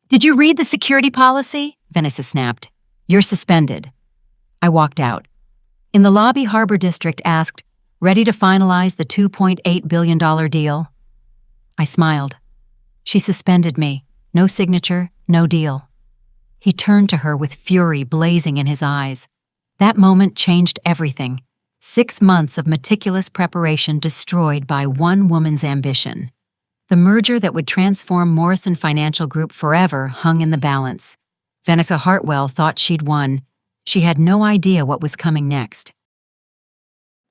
Did you read the security policy? Vanessa snapped. You're suspended. I walked out. In the lobby, Harbor District asked, ready to finalize the $2.8 billion deal? I smiled. She suspended me. No signature, no deal. He turned to her with fury blazing in his eyes. That moment changed everything. 6 months of meticulous preparation destroyed by one woman's ambition. The merger that would transform Morrison Financial Group forever hung in the balance. Vanessa Hartwell thought she'd won. She had no idea what was coming next.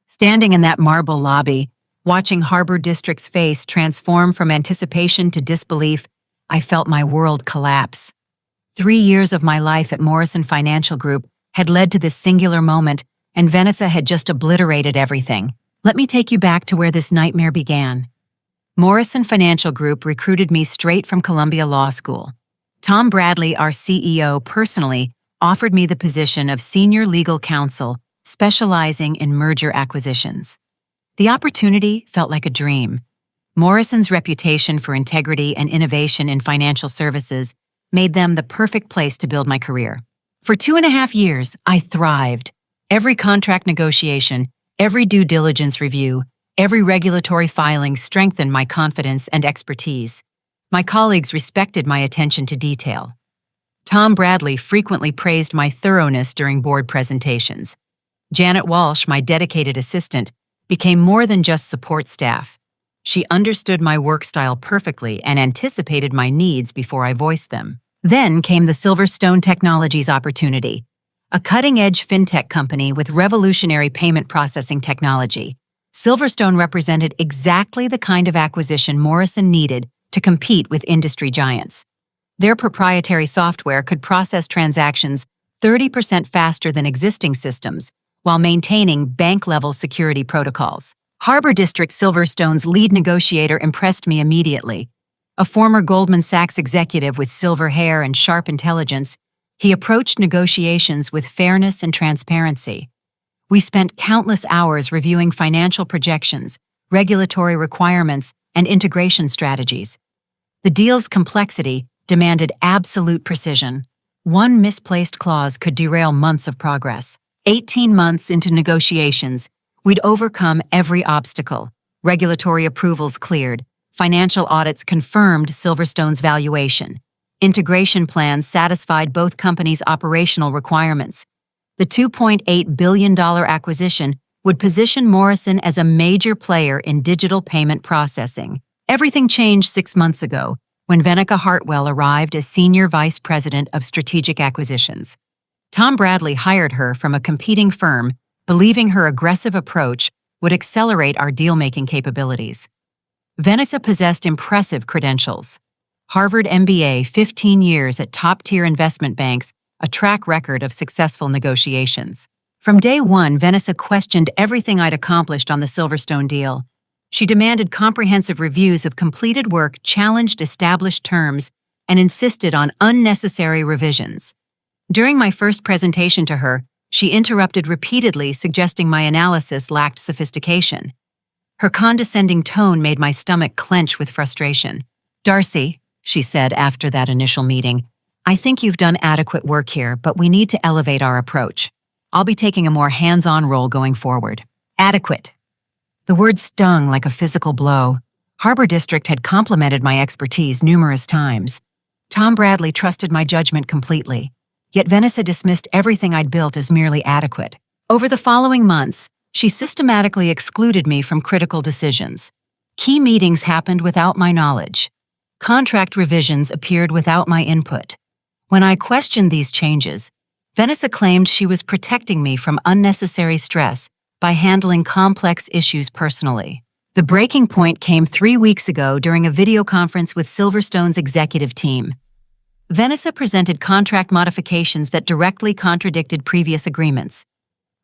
Standing in that marble lobby, watching Harbor District's face transform from anticipation to disbelief, I felt my world collapse. 3 years of my life at Morrison Financial Group had led to this singular moment, and Vanessa had just obliterated everything. Let me take you back to where this nightmare began. Morrison Financial Group recruited me straight from Columbia Law School. Tom Bradley, our CEO, personally offered me the position of senior legal counsel, specializing in merger acquisitions. The opportunity felt like a dream. Morrison's reputation for integrity and innovation in financial services made them the perfect place to build my career. For 2.5 years, I thrived. Every contract negotiation, every due diligence review, every regulatory filing strengthened my confidence and expertise. My colleagues respected my attention to detail. Tom Bradley frequently praised my thoroughness during board presentations. Janet Walsh, my dedicated assistant, became more than just support staff. She understood my work style perfectly and anticipated my needs before I voiced them. Then came the Silverstone Technologies opportunity, a cutting-edge fintech company with revolutionary payment processing technology. Silverstone represented exactly the kind of acquisition Morrison needed to compete with industry giants. Their proprietary software could process transactions 30% faster than existing systems, while maintaining bank-level security protocols. Harbor District Silverstone's lead negotiator impressed me immediately. A former Goldman Sachs executive with silver hair and sharp intelligence, he approached negotiations with fairness and transparency. We spent countless hours reviewing financial projections, regulatory requirements, and integration strategies. The deal's complexity demanded absolute precision. One misplaced clause could derail months of progress. 18 months into negotiations, we'd overcome every obstacle. Regulatory approvals cleared. Financial audits confirmed Silverstone's valuation. Integration plans satisfied both companies' operational requirements. The $2.8 billion acquisition would position Morrison as a major player in digital payment processing. Everything changed 6 months ago when Venica Hartwell arrived as Senior Vice President of Strategic Acquisitions. Tom Bradley hired her from a competing firm, believing her aggressive approach would accelerate our deal-making capabilities. Vanessa possessed impressive credentials. Harvard MBA, 15 years at top-tier investment banks, a track record of successful negotiations. From day one, Vanessa questioned everything I'd accomplished on the Silverstone deal. She demanded comprehensive reviews of completed work, challenged established terms, and insisted on unnecessary revisions. During my first presentation to her, she interrupted repeatedly, suggesting my analysis lacked sophistication. Her condescending tone made my stomach clench with frustration. "Darcy," she said after that initial meeting, "I think you've done adequate work here, but we need to elevate our approach. I'll be taking a more hands-on role going forward." Adequate. The word stung like a physical blow. Harbor District had complimented my expertise numerous times. Tom Bradley trusted my judgment completely. Yet Vanessa dismissed everything I'd built as merely adequate. Over the following months, she systematically excluded me from critical decisions. Key meetings happened without my knowledge. Contract revisions appeared without my input. When I questioned these changes, Vanessa claimed she was protecting me from unnecessary stress by handling complex issues personally. The breaking point came 3 weeks ago during a video conference with Silverstone's executive team. Vanessa presented contract modifications that directly contradicted previous agreements.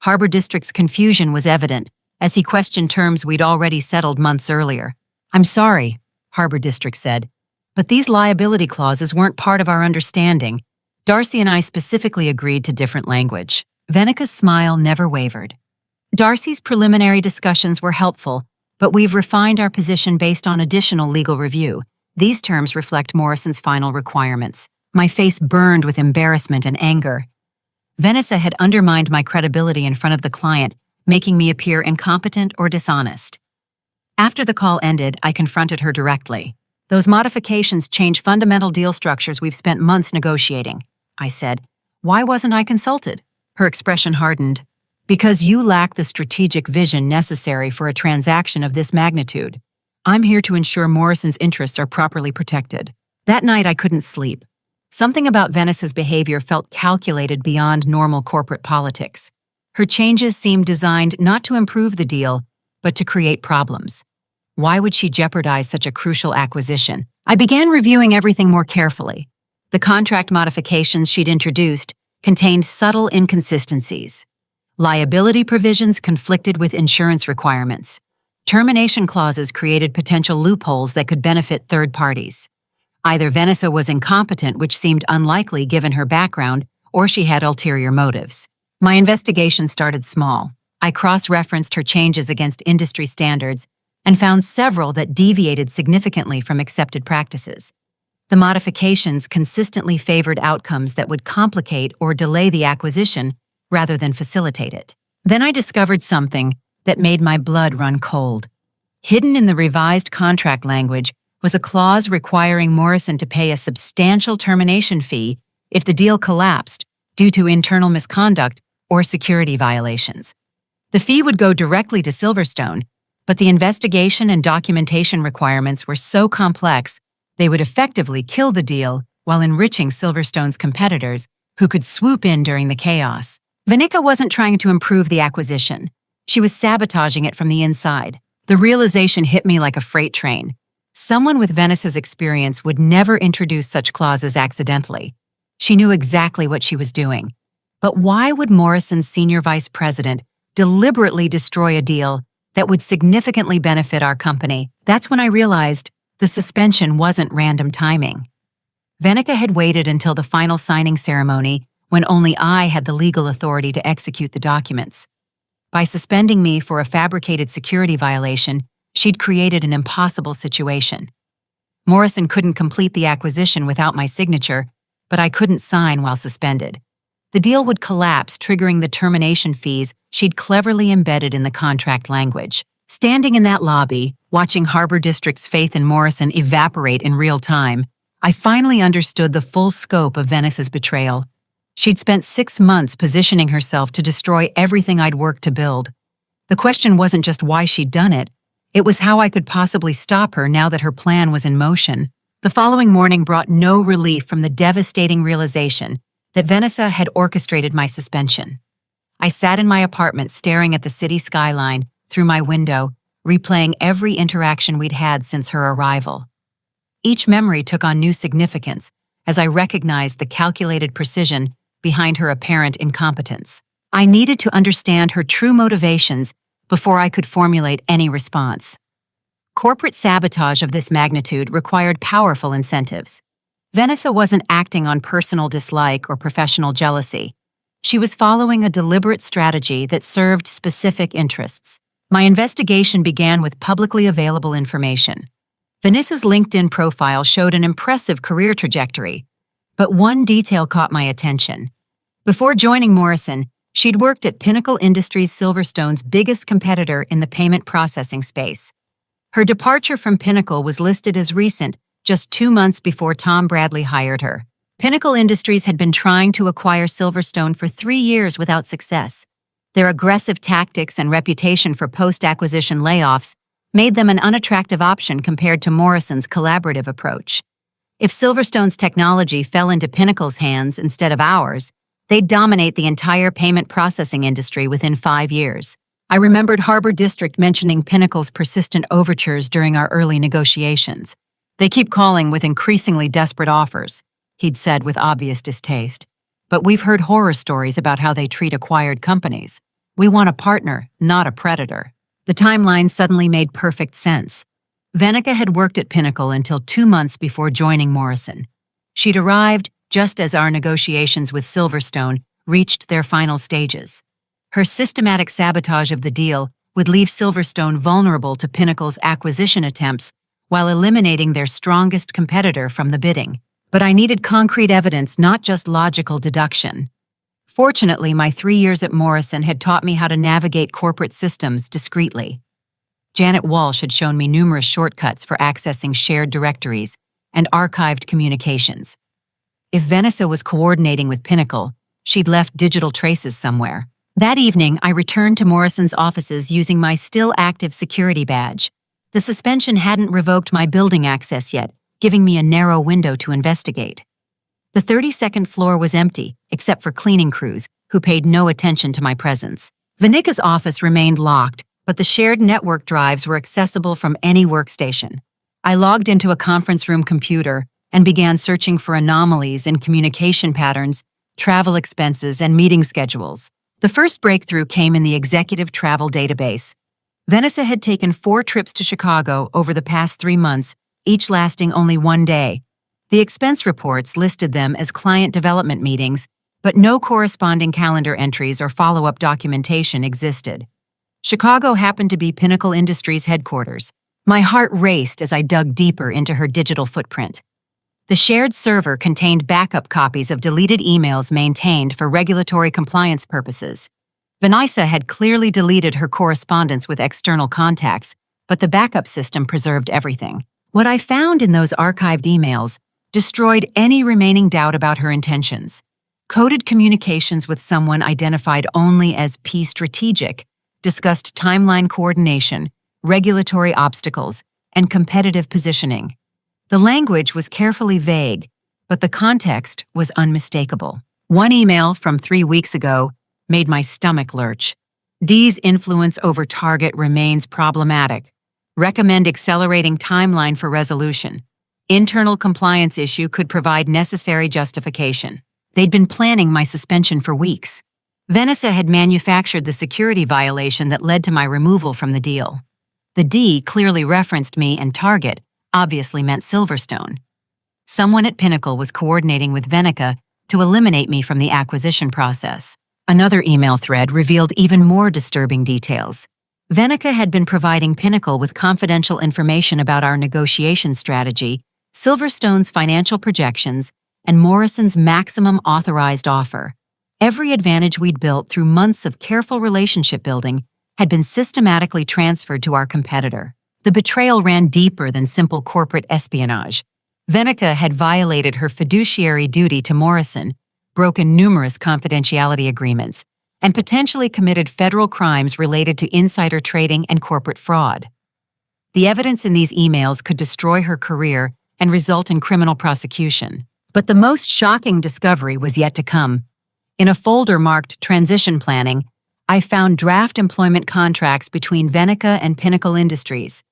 Harbor District's confusion was evident as he questioned terms we'd already settled months earlier. "I'm sorry," Harbor District said, "but these liability clauses weren't part of our understanding. Darcy and I specifically agreed to different language." Venica's smile never wavered. "Darcy's preliminary discussions were helpful, but we've refined our position based on additional legal review. These terms reflect Morrison's final requirements. My face burned with embarrassment and anger. Vanessa had undermined my credibility in front of the client, making me appear incompetent or dishonest. After the call ended, I confronted her directly. "Those modifications change fundamental deal structures we've spent months negotiating," I said. "Why wasn't I consulted?" Her expression hardened. "Because you lack the strategic vision necessary for a transaction of this magnitude. I'm here to ensure Morrison's interests are properly protected." That night I couldn't sleep. Something about Vanessa's behavior felt calculated beyond normal corporate politics. Her changes seemed designed not to improve the deal, but to create problems. Why would she jeopardize such a crucial acquisition? I began reviewing everything more carefully. The contract modifications she'd introduced contained subtle inconsistencies. Liability provisions conflicted with insurance requirements. Termination clauses created potential loopholes that could benefit third parties. Either Vanessa was incompetent, which seemed unlikely given her background, or she had ulterior motives. My investigation started small. I cross-referenced her changes against industry standards and found several that deviated significantly from accepted practices. The modifications consistently favored outcomes that would complicate or delay the acquisition rather than facilitate it. Then I discovered something that made my blood run cold. Hidden in the revised contract language was a clause requiring Morrison to pay a substantial termination fee if the deal collapsed due to internal misconduct or security violations. The fee would go directly to Silverstone, but the investigation and documentation requirements were so complex they would effectively kill the deal while enriching Silverstone's competitors who could swoop in during the chaos. Venica wasn't trying to improve the acquisition. She was sabotaging it from the inside. The realization hit me like a freight train. Someone with Vanessa's experience would never introduce such clauses accidentally. She knew exactly what she was doing. But why would Morrison's senior vice president deliberately destroy a deal that would significantly benefit our company? That's when I realized the suspension wasn't random timing. Venica had waited until the final signing ceremony when only I had the legal authority to execute the documents. By suspending me for a fabricated security violation, she'd created an impossible situation. Morrison couldn't complete the acquisition without my signature, but I couldn't sign while suspended. The deal would collapse, triggering the termination fees she'd cleverly embedded in the contract language. Standing in that lobby, watching Harbor District's faith in Morrison evaporate in real time, I finally understood the full scope of Vanessa's betrayal. She'd spent 6 months positioning herself to destroy everything I'd worked to build. The question wasn't just why she'd done it, it was how I could possibly stop her now that her plan was in motion. The following morning brought no relief from the devastating realization that Vanessa had orchestrated my suspension. I sat in my apartment staring at the city skyline through my window, replaying every interaction we'd had since her arrival. Each memory took on new significance as I recognized the calculated precision behind her apparent incompetence. I needed to understand her true motivations before I could formulate any response. Corporate sabotage of this magnitude required powerful incentives. Vanessa wasn't acting on personal dislike or professional jealousy. She was following a deliberate strategy that served specific interests. My investigation began with publicly available information. Vanessa's LinkedIn profile showed an impressive career trajectory, but one detail caught my attention. Before joining Morrison, she'd worked at Pinnacle Industries, Silverstone's biggest competitor in the payment processing space. Her departure from Pinnacle was listed as recent, just 2 months before Tom Bradley hired her. Pinnacle Industries had been trying to acquire Silverstone for 3 years without success. Their aggressive tactics and reputation for post-acquisition layoffs made them an unattractive option compared to Morrison's collaborative approach. If Silverstone's technology fell into Pinnacle's hands instead of ours, they'd dominate the entire payment processing industry within 5 years. I remembered Harbor District mentioning Pinnacle's persistent overtures during our early negotiations. "They keep calling with increasingly desperate offers," he'd said with obvious distaste. "But we've heard horror stories about how they treat acquired companies. We want a partner, not a predator." The timeline suddenly made perfect sense. Venica had worked at Pinnacle until 2 months before joining Morrison. She'd arrived just as our negotiations with Silverstone reached their final stages. Her systematic sabotage of the deal would leave Silverstone vulnerable to Pinnacle's acquisition attempts while eliminating their strongest competitor from the bidding. But I needed concrete evidence, not just logical deduction. Fortunately, my 3 years at Morrison had taught me how to navigate corporate systems discreetly. Janet Walsh had shown me numerous shortcuts for accessing shared directories and archived communications. If Vanessa was coordinating with Pinnacle, she'd left digital traces somewhere. That evening, I returned to Morrison's offices using my still active security badge. The suspension hadn't revoked my building access yet, giving me a narrow window to investigate. The 32nd floor was empty, except for cleaning crews, who paid no attention to my presence. Venica's office remained locked, but the shared network drives were accessible from any workstation. I logged into a conference room computer and began searching for anomalies in communication patterns, travel expenses, and meeting schedules. The first breakthrough came in the executive travel database. Vanessa had taken 4 trips to Chicago over the past 3 months, each lasting only 1 day. The expense reports listed them as client development meetings, but no corresponding calendar entries or follow-up documentation existed. Chicago happened to be Pinnacle Industries' headquarters. My heart raced as I dug deeper into her digital footprint. The shared server contained backup copies of deleted emails maintained for regulatory compliance purposes. Vanessa had clearly deleted her correspondence with external contacts, but the backup system preserved everything. What I found in those archived emails destroyed any remaining doubt about her intentions. Coded communications with someone identified only as P strategic discussed timeline coordination, regulatory obstacles, and competitive positioning. The language was carefully vague, but the context was unmistakable. One email from 3 weeks ago made my stomach lurch. D's influence over target remains problematic. Recommend accelerating timeline for resolution. Internal compliance issue could provide necessary justification. They'd been planning my suspension for weeks. Vanessa had manufactured the security violation that led to my removal from the deal. The D clearly referenced me, and target obviously meant Silverstone. Someone at Pinnacle was coordinating with Venica to eliminate me from the acquisition process. Another email thread revealed even more disturbing details. Venica had been providing Pinnacle with confidential information about our negotiation strategy, Silverstone's financial projections, and Morrison's maximum authorized offer. Every advantage we'd built through months of careful relationship building had been systematically transferred to our competitor. The betrayal ran deeper than simple corporate espionage. Venica had violated her fiduciary duty to Morrison, broken numerous confidentiality agreements, and potentially committed federal crimes related to insider trading and corporate fraud. The evidence in these emails could destroy her career and result in criminal prosecution. But the most shocking discovery was yet to come. In a folder marked Transition Planning, I found draft employment contracts between Venica and Pinnacle Industries.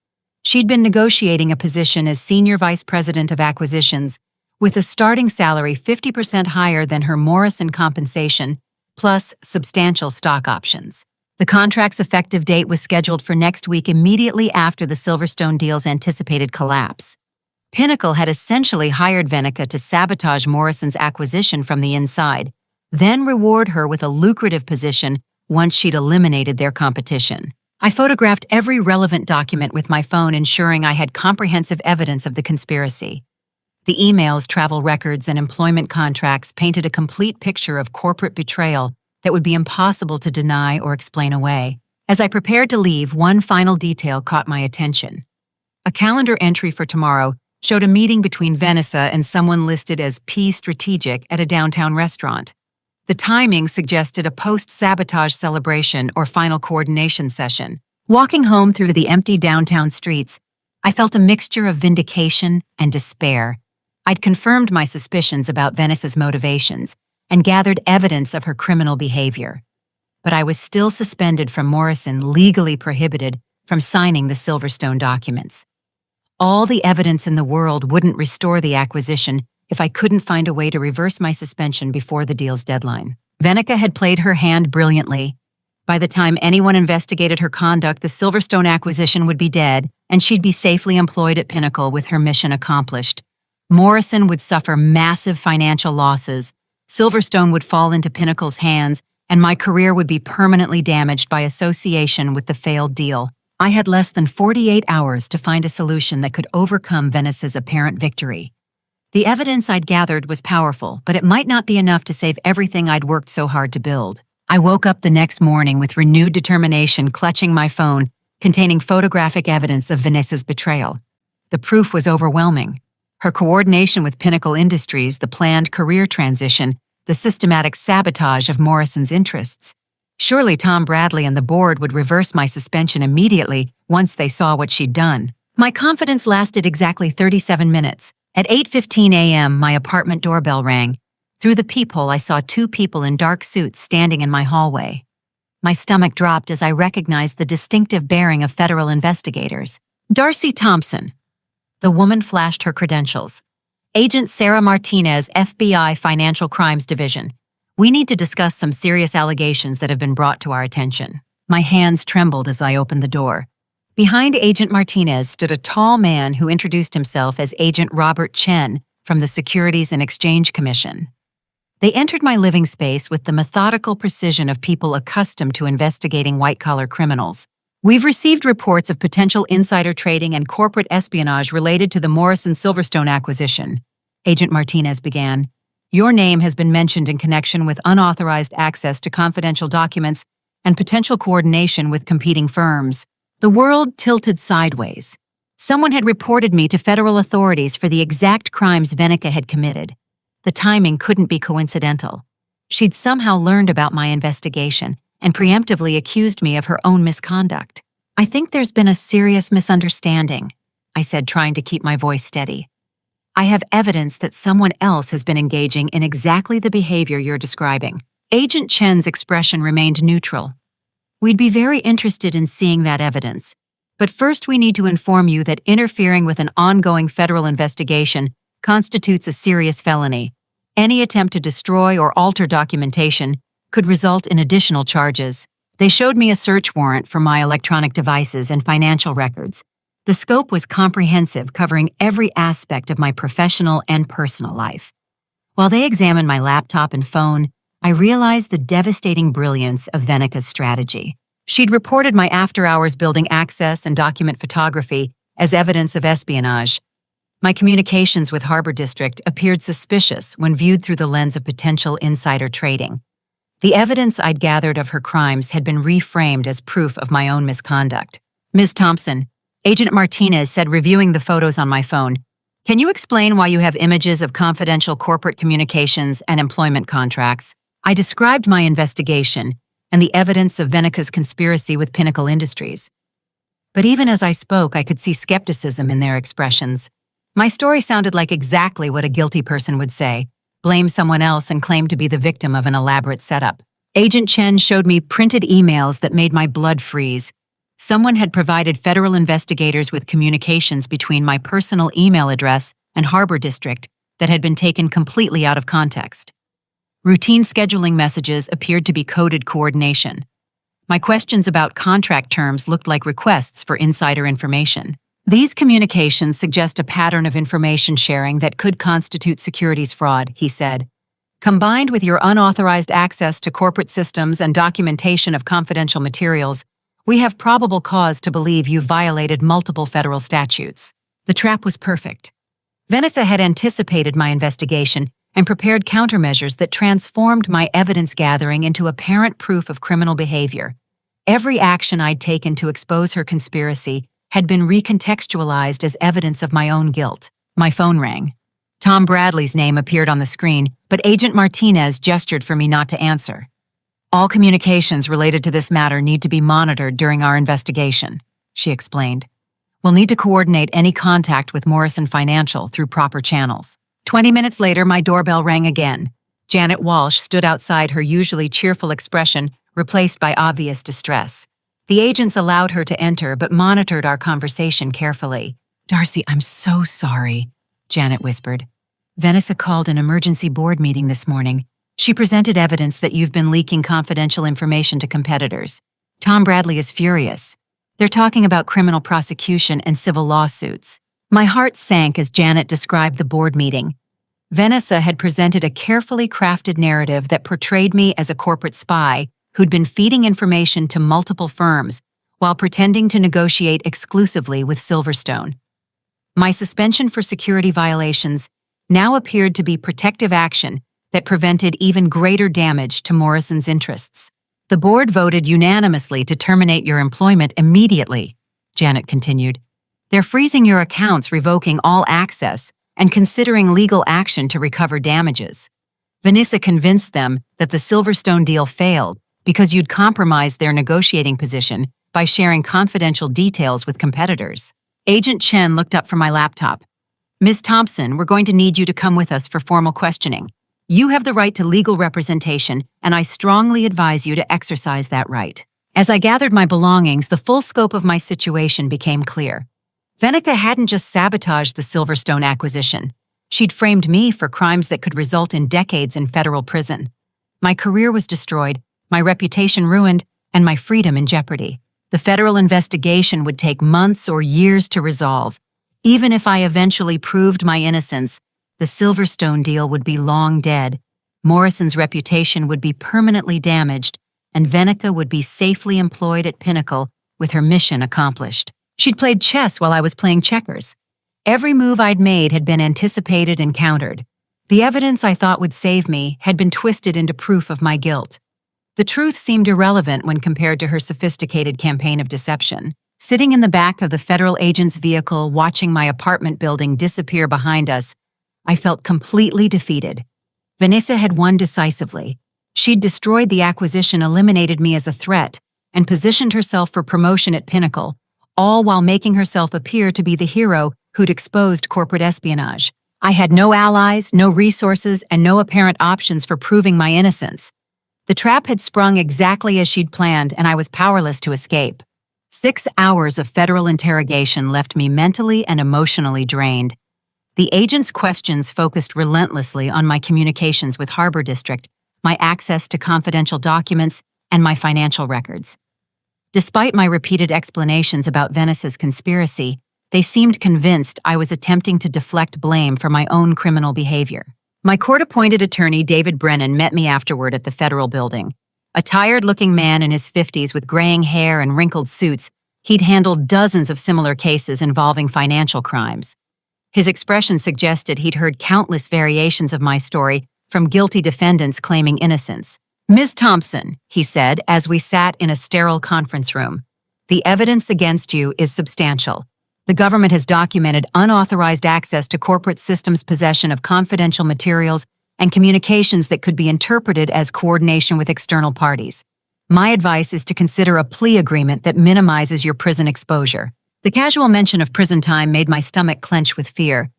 She'd been negotiating a position as Senior Vice President of Acquisitions, with a starting salary 50% higher than her Morrison compensation, plus substantial stock options. The contract's effective date was scheduled for next week, immediately after the Silverstone deal's anticipated collapse. Pinnacle had essentially hired Venica to sabotage Morrison's acquisition from the inside, then reward her with a lucrative position once she'd eliminated their competition. I photographed every relevant document with my phone, ensuring I had comprehensive evidence of the conspiracy. The emails, travel records, and employment contracts painted a complete picture of corporate betrayal that would be impossible to deny or explain away. As I prepared to leave, one final detail caught my attention. A calendar entry for tomorrow showed a meeting between Vanessa and someone listed as P Strategic at a downtown restaurant. The timing suggested a post-sabotage celebration or final coordination session. Walking home through the empty downtown streets, I felt a mixture of vindication and despair. I'd confirmed my suspicions about Vanessa's motivations and gathered evidence of her criminal behavior. But I was still suspended from Morrison, legally prohibited from signing the Silverstone documents. All the evidence in the world wouldn't restore the acquisition if I couldn't find a way to reverse my suspension before the deal's deadline. Venica had played her hand brilliantly. By the time anyone investigated her conduct, the Silverstone acquisition would be dead, and she'd be safely employed at Pinnacle with her mission accomplished. Morrison would suffer massive financial losses, Silverstone would fall into Pinnacle's hands, and my career would be permanently damaged by association with the failed deal. I had less than 48 hours to find a solution that could overcome Vanessa's apparent victory. The evidence I'd gathered was powerful, but it might not be enough to save everything I'd worked so hard to build. I woke up the next morning with renewed determination, clutching my phone, containing photographic evidence of Vanessa's betrayal. The proof was overwhelming. Her coordination with Pinnacle Industries, the planned career transition, the systematic sabotage of Morrison's interests. Surely Tom Bradley and the board would reverse my suspension immediately once they saw what she'd done. My confidence lasted exactly 37 minutes. At 8:15 a.m., my apartment doorbell rang. Through the peephole, I saw two people in dark suits standing in my hallway. My stomach dropped as I recognized the distinctive bearing of federal investigators. Darcy Thompson. The woman flashed her credentials. Agent Sarah Martinez, FBI Financial Crimes Division. We need to discuss some serious allegations that have been brought to our attention. My hands trembled as I opened the door. Behind Agent Martinez stood a tall man who introduced himself as Agent Robert Chen from the Securities and Exchange Commission. They entered my living space with the methodical precision of people accustomed to investigating white-collar criminals. We've received reports of potential insider trading and corporate espionage related to the Morrison-Silverstone acquisition. Agent Martinez began. Your name has been mentioned in connection with unauthorized access to confidential documents and potential coordination with competing firms. The world tilted sideways. Someone had reported me to federal authorities for the exact crimes Venica had committed. The timing couldn't be coincidental. She'd somehow learned about my investigation and preemptively accused me of her own misconduct. I think there's been a serious misunderstanding, I said, trying to keep my voice steady. I have evidence that someone else has been engaging in exactly the behavior you're describing. Agent Chen's expression remained neutral. We'd be very interested in seeing that evidence, but first we need to inform you that interfering with an ongoing federal investigation constitutes a serious felony. Any attempt to destroy or alter documentation could result in additional charges. They showed me a search warrant for my electronic devices and financial records. The scope was comprehensive, covering every aspect of my professional and personal life. While they examined my laptop and phone, I realized the devastating brilliance of Venica's strategy. She'd reported my after-hours building access and document photography as evidence of espionage. My communications with Harbor District appeared suspicious when viewed through the lens of potential insider trading. The evidence I'd gathered of her crimes had been reframed as proof of my own misconduct. Ms. Thompson, Agent Martinez said, reviewing the photos on my phone, "Can you explain why you have images of confidential corporate communications and employment contracts?" I described my investigation and the evidence of Venica's conspiracy with Pinnacle Industries. But even as I spoke, I could see skepticism in their expressions. My story sounded like exactly what a guilty person would say: blame someone else and claim to be the victim of an elaborate setup. Agent Chen showed me printed emails that made my blood freeze. Someone had provided federal investigators with communications between my personal email address and Harbor District that had been taken completely out of context. Routine scheduling messages appeared to be coded coordination. My questions about contract terms looked like requests for insider information. These communications suggest a pattern of information sharing that could constitute securities fraud, he said. Combined with your unauthorized access to corporate systems and documentation of confidential materials, we have probable cause to believe you violated multiple federal statutes. The trap was perfect. Vanessa had anticipated my investigation and prepared countermeasures that transformed my evidence gathering into apparent proof of criminal behavior. Every action I'd taken to expose her conspiracy had been recontextualized as evidence of my own guilt. My phone rang. Tom Bradley's name appeared on the screen, but Agent Martinez gestured for me not to answer. All communications related to this matter need to be monitored during our investigation, she explained. We'll need to coordinate any contact with Morrison Financial through proper channels. 20 minutes later, my doorbell rang again. Janet Walsh stood outside, her usually cheerful expression replaced by obvious distress. The agents allowed her to enter but monitored our conversation carefully. "Darcy, I'm so sorry," Janet whispered. "Vanessa called an emergency board meeting this morning. She presented evidence that you've been leaking confidential information to competitors. Tom Bradley is furious. They're talking about criminal prosecution and civil lawsuits." My heart sank as Janet described the board meeting. Vanessa had presented a carefully crafted narrative that portrayed me as a corporate spy who'd been feeding information to multiple firms while pretending to negotiate exclusively with Silverstone. My suspension for security violations now appeared to be protective action that prevented even greater damage to Morrison's interests. The board voted unanimously to terminate your employment immediately, Janet continued. They're freezing your accounts, revoking all access, and considering legal action to recover damages. Vanessa convinced them that the Silverstone deal failed because you'd compromised their negotiating position by sharing confidential details with competitors. Agent Chen looked up from my laptop. Ms. Thompson, we're going to need you to come with us for formal questioning. You have the right to legal representation, and I strongly advise you to exercise that right. As I gathered my belongings, the full scope of my situation became clear. Venica hadn't just sabotaged the Silverstone acquisition. She'd framed me for crimes that could result in decades in federal prison. My career was destroyed, my reputation ruined, and my freedom in jeopardy. The federal investigation would take months or years to resolve. Even if I eventually proved my innocence, the Silverstone deal would be long dead, Morrison's reputation would be permanently damaged, and Venica would be safely employed at Pinnacle with her mission accomplished. She'd played chess while I was playing checkers. Every move I'd made had been anticipated and countered. The evidence I thought would save me had been twisted into proof of my guilt. The truth seemed irrelevant when compared to her sophisticated campaign of deception. Sitting in the back of the federal agent's vehicle, watching my apartment building disappear behind us, I felt completely defeated. Vanessa had won decisively. She'd destroyed the acquisition, eliminated me as a threat, and positioned herself for promotion at Pinnacle, all while making herself appear to be the hero who'd exposed corporate espionage. I had no allies, no resources, and no apparent options for proving my innocence. The trap had sprung exactly as she'd planned, and I was powerless to escape. 6 hours of federal interrogation left me mentally and emotionally drained. The agent's questions focused relentlessly on my communications with Harbor District, my access to confidential documents, and my financial records. Despite my repeated explanations about Vanessa's conspiracy, they seemed convinced I was attempting to deflect blame for my own criminal behavior. My court-appointed attorney, David Brennan, met me afterward at the federal building. A tired-looking man in his 50s with graying hair and wrinkled suits, he'd handled dozens of similar cases involving financial crimes. His expression suggested he'd heard countless variations of my story from guilty defendants claiming innocence. Ms. Thompson, he said as we sat in a sterile conference room, the evidence against you is substantial. The government has documented unauthorized access to corporate systems, possession of confidential materials, and communications that could be interpreted as coordination with external parties. My advice is to consider a plea agreement that minimizes your prison exposure. The casual mention of prison time made my stomach clench with fear.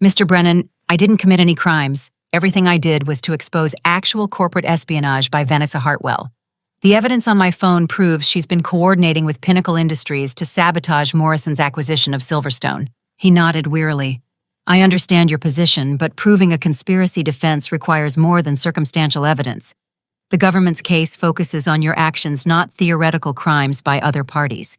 Mr. Brennan, I didn't commit any crimes. Everything I did was to expose actual corporate espionage by Vanessa Hartwell. The evidence on my phone proves she's been coordinating with Pinnacle Industries to sabotage Morrison's acquisition of Silverstone. He nodded wearily. I understand your position, but proving a conspiracy defense requires more than circumstantial evidence. The government's case focuses on your actions, not theoretical crimes by other parties.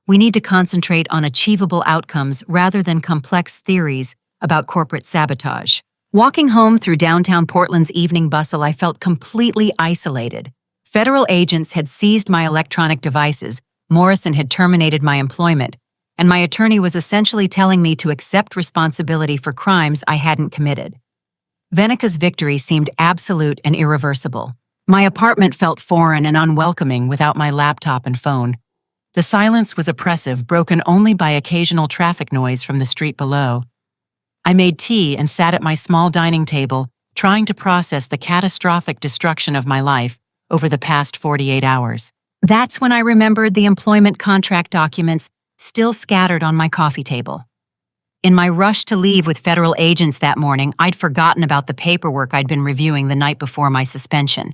We need to concentrate on achievable outcomes rather than complex theories about corporate sabotage. Walking home through downtown Portland's evening bustle, I felt completely isolated. Federal agents had seized my electronic devices, Morrison had terminated my employment, and my attorney was essentially telling me to accept responsibility for crimes I hadn't committed. Venica's victory seemed absolute and irreversible. My apartment felt foreign and unwelcoming without my laptop and phone. The silence was oppressive, broken only by occasional traffic noise from the street below. I made tea and sat at my small dining table, trying to process the catastrophic destruction of my life over the past 48 hours. That's when I remembered the employment contract documents still scattered on my coffee table. In my rush to leave with federal agents that morning, I'd forgotten about the paperwork I'd been reviewing the night before my suspension.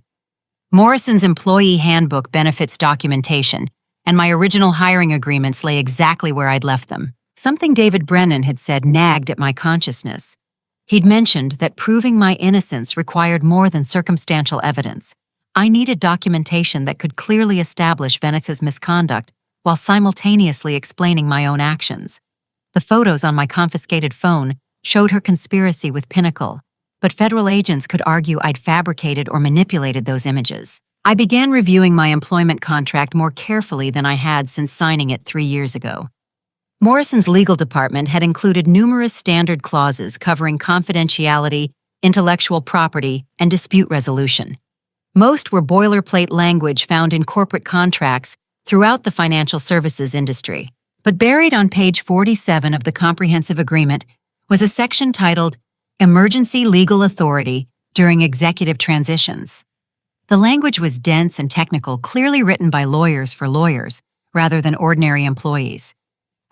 Morrison's employee handbook benefits documentation, and my original hiring agreements lay exactly where I'd left them. Something David Brennan had said nagged at my consciousness. He'd mentioned that proving my innocence required more than circumstantial evidence. I needed documentation that could clearly establish Vanessa's misconduct while simultaneously explaining my own actions. The photos on my confiscated phone showed her conspiracy with Pinnacle, but federal agents could argue I'd fabricated or manipulated those images. I began reviewing my employment contract more carefully than I had since signing it 3 years ago. Morrison's legal department had included numerous standard clauses covering confidentiality, intellectual property, and dispute resolution. Most were boilerplate language found in corporate contracts throughout the financial services industry. But buried on page 47 of the comprehensive agreement was a section titled Emergency Legal Authority During Executive Transitions. The language was dense and technical, clearly written by lawyers for lawyers, rather than ordinary employees.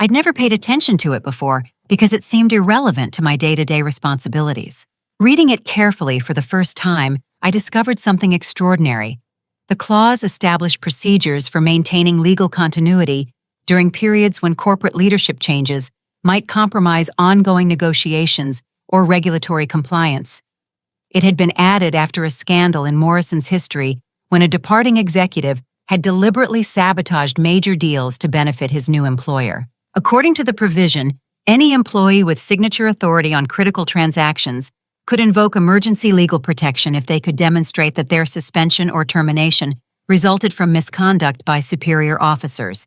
I'd never paid attention to it before because it seemed irrelevant to my day-to-day responsibilities. Reading it carefully for the first time, I discovered something extraordinary. The clause established procedures for maintaining legal continuity during periods when corporate leadership changes might compromise ongoing negotiations or regulatory compliance. It had been added after a scandal in Morrison's history when a departing executive had deliberately sabotaged major deals to benefit his new employer. According to the provision, any employee with signature authority on critical transactions could invoke emergency legal protection if they could demonstrate that their suspension or termination resulted from misconduct by superior officers.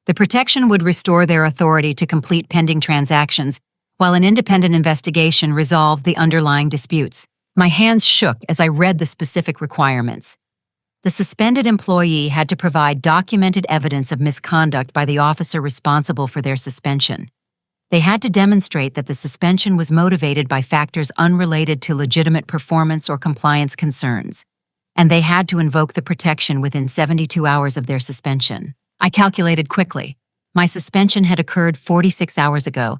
The protection would restore their authority to complete pending transactions, while an independent investigation resolved the underlying disputes. My hands shook as I read the specific requirements. The suspended employee had to provide documented evidence of misconduct by the officer responsible for their suspension. They had to demonstrate that the suspension was motivated by factors unrelated to legitimate performance or compliance concerns, and they had to invoke the protection within 72 hours of their suspension. I calculated quickly. My suspension had occurred 46 hours ago.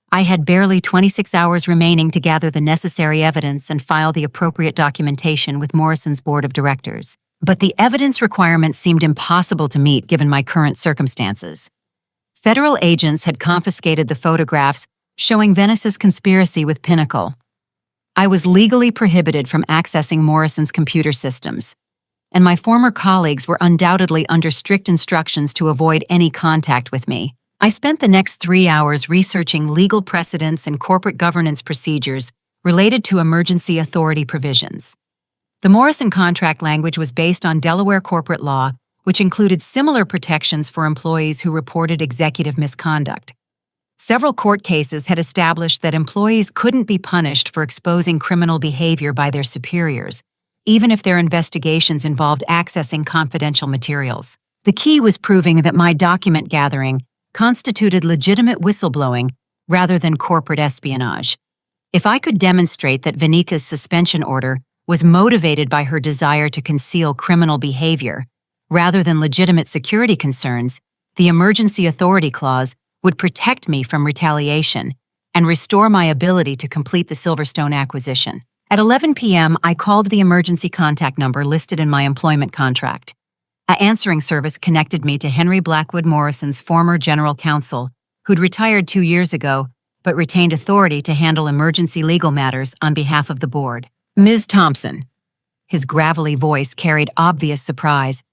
I had barely 26 hours remaining to gather the necessary evidence and file the appropriate documentation with Morrison's board of directors. But the evidence requirements seemed impossible to meet given my current circumstances. Federal agents had confiscated the photographs showing Vanessa's conspiracy with Pinnacle. I was legally prohibited from accessing Morrison's computer systems, and my former colleagues were undoubtedly under strict instructions to avoid any contact with me. I spent the next 3 hours researching legal precedents and corporate governance procedures related to emergency authority provisions. The Morrison contract language was based on Delaware corporate law, which included similar protections for employees who reported executive misconduct. Several court cases had established that employees couldn't be punished for exposing criminal behavior by their superiors, even if their investigations involved accessing confidential materials. The key was proving that my document gathering constituted legitimate whistleblowing rather than corporate espionage. If I could demonstrate that Venica's suspension order was motivated by her desire to conceal criminal behavior rather than legitimate security concerns, the emergency authority clause would protect me from retaliation and restore my ability to complete the Silverstone acquisition. At 11 p.m., I called the emergency contact number listed in my employment contract. An answering service connected me to Henry Blackwood Morrison's former general counsel, who'd retired 2 years ago but retained authority to handle emergency legal matters on behalf of the board. Ms. Thompson. His gravelly voice carried obvious surprise.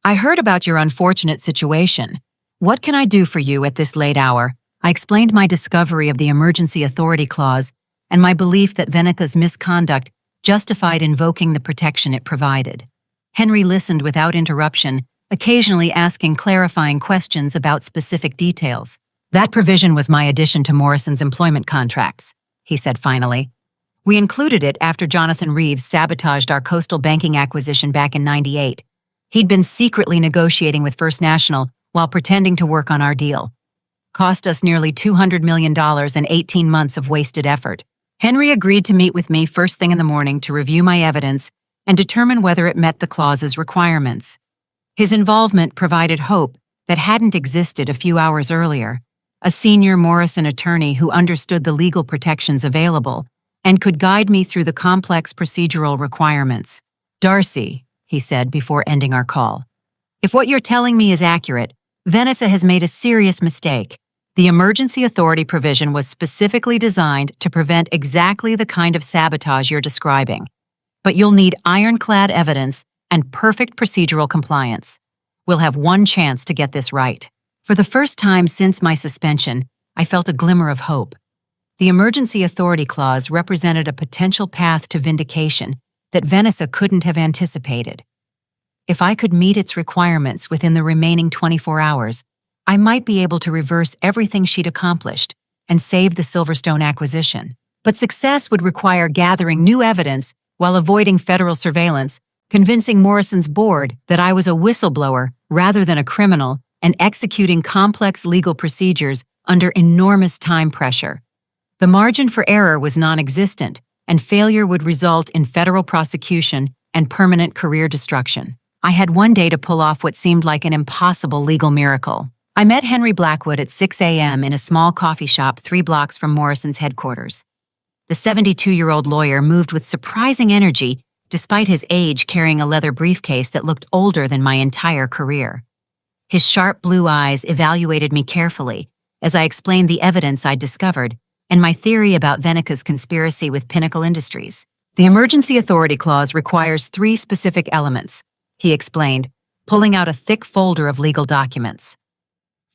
I heard about your unfortunate situation. What can I do for you at this late hour? I explained my discovery of the emergency authority clause and my belief that Venica's misconduct justified invoking the protection it provided. Henry listened without interruption, occasionally asking clarifying questions about specific details. That provision was my addition to Morrison's employment contracts, he said finally. We included it after Jonathan Reeves sabotaged our coastal banking acquisition back in '98. He'd been secretly negotiating with First National while pretending to work on our deal. Cost us nearly $200 million and 18 months of wasted effort. Henry agreed to meet with me first thing in the morning to review my evidence and determine whether it met the clause's requirements. His involvement provided hope that hadn't existed a few hours earlier. A senior Morrison attorney who understood the legal protections available and could guide me through the complex procedural requirements. Darcy, he said before ending our call, if what you're telling me is accurate, Vanessa has made a serious mistake. The emergency authority provision was specifically designed to prevent exactly the kind of sabotage you're describing. But you'll need ironclad evidence and perfect procedural compliance. We'll have one chance to get this right. For the first time since my suspension, I felt a glimmer of hope. The emergency authority clause represented a potential path to vindication that Vanessa couldn't have anticipated. If I could meet its requirements within the remaining 24 hours, I might be able to reverse everything she'd accomplished and save the Silverstone acquisition. But success would require gathering new evidence while avoiding federal surveillance, convincing Morrison's board that I was a whistleblower rather than a criminal, and executing complex legal procedures under enormous time pressure. The margin for error was non-existent, and failure would result in federal prosecution and permanent career destruction. I had one day to pull off what seemed like an impossible legal miracle. I met Henry Blackwood at 6 a.m. in a small coffee shop 3 blocks from Morrison's headquarters. The 72-year-old lawyer moved with surprising energy despite his age, carrying a leather briefcase that looked older than my entire career. His sharp blue eyes evaluated me carefully as I explained the evidence I'd discovered and my theory about Venica's conspiracy with Pinnacle Industries. The Emergency Authority Clause requires 3 specific elements, he explained, pulling out a thick folder of legal documents.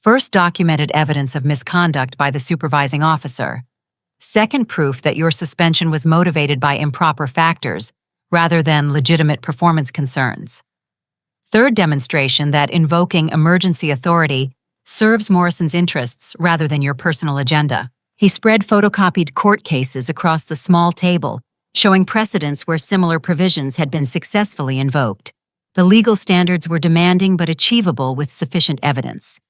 First, documented evidence of misconduct by the supervising officer. Second, proof that your suspension was motivated by improper factors rather than legitimate performance concerns. Third, demonstration that invoking emergency authority serves Morrison's interests rather than your personal agenda. He spread photocopied court cases across the small table, showing precedents where similar provisions had been successfully invoked. The legal standards were demanding but achievable with sufficient evidence.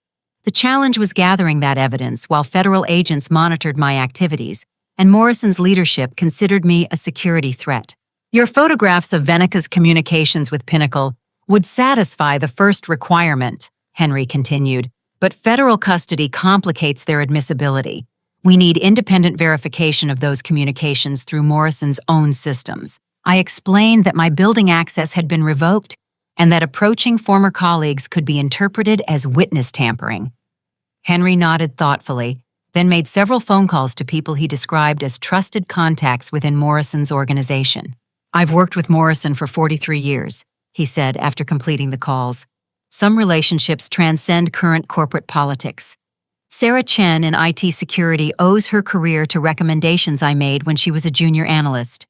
The challenge was gathering that evidence while federal agents monitored my activities, and Morrison's leadership considered me a security threat. Your photographs of Venica's communications with Pinnacle would satisfy the first requirement, Henry continued, but federal custody complicates their admissibility. We need independent verification of those communications through Morrison's own systems. I explained that my building access had been revoked and that approaching former colleagues could be interpreted as witness tampering. Henry nodded thoughtfully, then made several phone calls to people he described as trusted contacts within Morrison's organization. I've worked with Morrison for 43 years, he said after completing the calls. Some relationships transcend current corporate politics. Sarah Chen in IT security owes her career to recommendations I made when she was a junior analyst.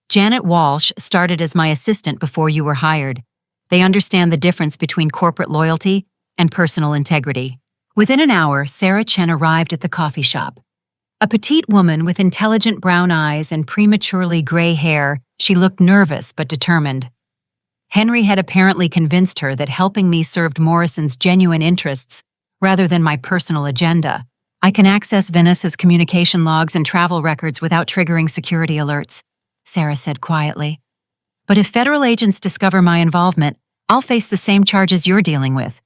Janet Walsh started as my assistant before you were hired. They understand the difference between corporate loyalty and personal integrity. Within an hour, Sarah Chen arrived at the coffee shop. A petite woman with intelligent brown eyes and prematurely gray hair, she looked nervous but determined. Henry had apparently convinced her that helping me served Morrison's genuine interests rather than my personal agenda. I can access Vanessa's communication logs and travel records without triggering security alerts, Sarah said quietly. But if federal agents discover my involvement, I'll face the same charges you're dealing with.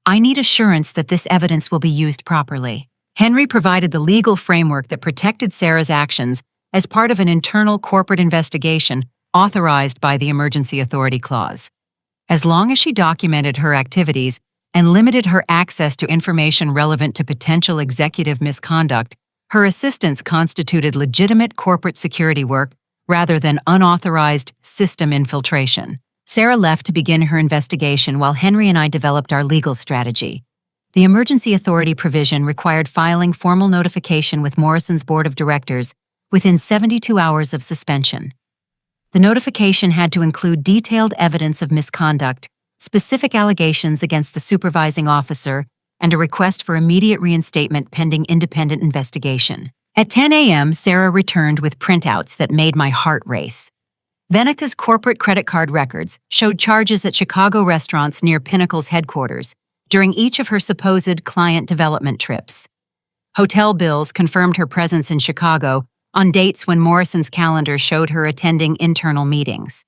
I need assurance that this evidence will be used properly. Henry provided the legal framework that protected Sarah's actions as part of an internal corporate investigation authorized by the Emergency Authority Clause. As long as she documented her activities and limited her access to information relevant to potential executive misconduct, her assistance constituted legitimate corporate security work rather than unauthorized system infiltration. Sarah left to begin her investigation while Henry and I developed our legal strategy. The emergency authority provision required filing formal notification with Morrison's board of directors within 72 hours of suspension. The notification had to include detailed evidence of misconduct, specific allegations against the supervising officer, and a request for immediate reinstatement pending independent investigation. At 10 a.m., Sarah returned with printouts that made my heart race. Venica's corporate credit card records showed charges at Chicago restaurants near Pinnacle's headquarters during each of her supposed client development trips. Hotel bills confirmed her presence in Chicago on dates when Morrison's calendar showed her attending internal meetings.